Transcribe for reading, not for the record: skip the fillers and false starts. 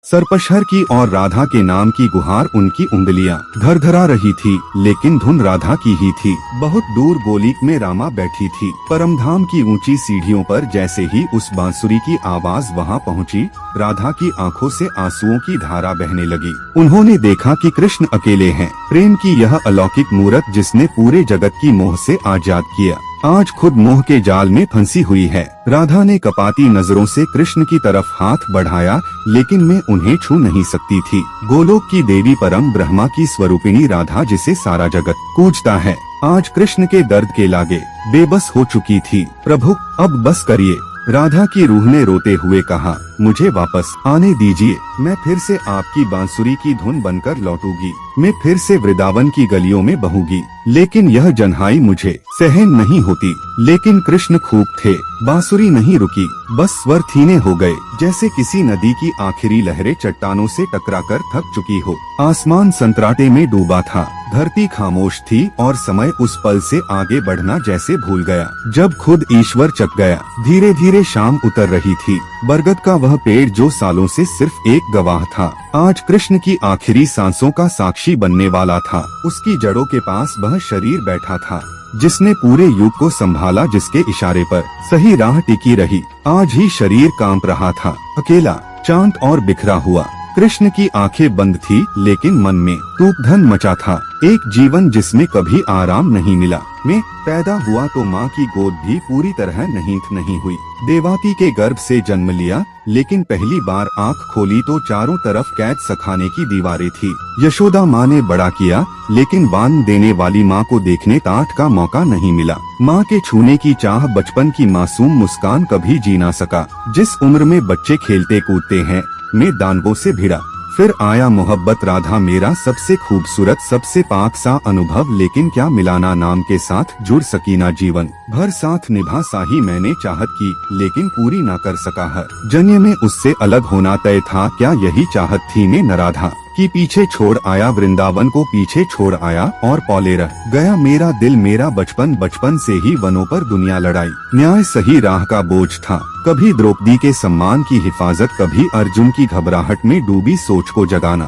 सरपशहर की और राधा के नाम की गुहार उनकी उंगलियां धरधरा रही थी, लेकिन धुन राधा की ही थी। बहुत दूर गोलीक में रामा बैठी थी। परमधाम की ऊंची सीढ़ियों पर जैसे ही उस बांसुरी की आवाज वहां पहुंची, राधा की आंखों से आंसुओं की धारा बहने लगी। उन्होंने देखा कि कृष्ण अकेले हैं। प्रेम की यह अलौकिक मूरत जिसने पूरे जगत की मोह से आजाद किया, आज खुद मोह के जाल में फंसी हुई है। राधा ने कपाती नजरों से कृष्ण की तरफ हाथ बढ़ाया, लेकिन मैं उन्हें छू नहीं सकती थी। गोलोक की देवी परम ब्रह्मा की स्वरूपिणी राधा, जिसे सारा जगत पूजता है, आज कृष्ण के दर्द के लागे बेबस हो चुकी थी। प्रभु, अब बस करिए। राधा की रूह ने रोते हुए कहा, मुझे वापस आने दीजिए। मैं फिर से आपकी बांसुरी की धुन बनकर लौटूंगी। मैं फिर से वृंदावन की गलियों में बहूंगी। लेकिन यह जन्हाई मुझे सहन नहीं होती। लेकिन कृष्ण खूब थे। बांसुरी नहीं रुकी, बस स्वर धीमे हो गए, जैसे किसी नदी की आखिरी लहरें चट्टानों से टकराकर थक चुकी हो। आसमान संतराटे में डूबा था। धरती खामोश थी और समय उस पल से आगे बढ़ना जैसे भूल गया जब खुद ईश्वर चक गया। धीरे धीरे शाम उतर रही थी। बरगद का वह पेड़ जो सालों से सिर्फ एक गवाह था, आज कृष्ण की आखिरी सांसों का साक्षी बनने वाला था। उसकी जड़ों के पास वह शरीर बैठा था जिसने पूरे युग को संभाला, जिसके इशारे पर सही राह टिकी रही। आज ही शरीर कांप रहा था, अकेला, शांत और बिखरा हुआ। कृष्ण की आंखें बंद थी, लेकिन मन में तूफान मचा था। एक जीवन जिसमें कभी आराम नहीं मिला। मैं पैदा हुआ तो माँ की गोद भी पूरी तरह नहीं हुई। देवाती के गर्भ से जन्म लिया, लेकिन पहली बार आँख खोली तो चारों तरफ कैद सखाने की दीवारें थी। यशोदा माँ ने बड़ा किया, लेकिन बांध देने वाली माँ को देखने ताट का मौका नहीं मिला। माँ के छूने की चाह, बचपन की मासूम मुस्कान कभी जी ना सका। जिस उम्र में बच्चे खेलते कूदते हैं, मैं दानवों से भिड़ा। फिर आया मोहब्बत, राधा मेरा सबसे खूबसूरत, सबसे पाक सा अनुभव। लेकिन क्या मिलाना नाम के साथ जुड़ सकी ना जीवन भर साथ निभा साही। मैंने चाहत की, लेकिन पूरी ना कर सका। हर जन्म में उससे अलग होना तय था। क्या यही चाहत थी मैं न राधा की पीछे छोड़ आया, वृंदावन को पीछे छोड़ आया और पौले रह गया मेरा दिल, मेरा बचपन। बचपन से ही वनों पर दुनिया लड़ाई, न्याय सही राह का बोझ था। कभी द्रौपदी के सम्मान की हिफाजत, कभी अर्जुन की घबराहट में डूबी सोच को जगाना।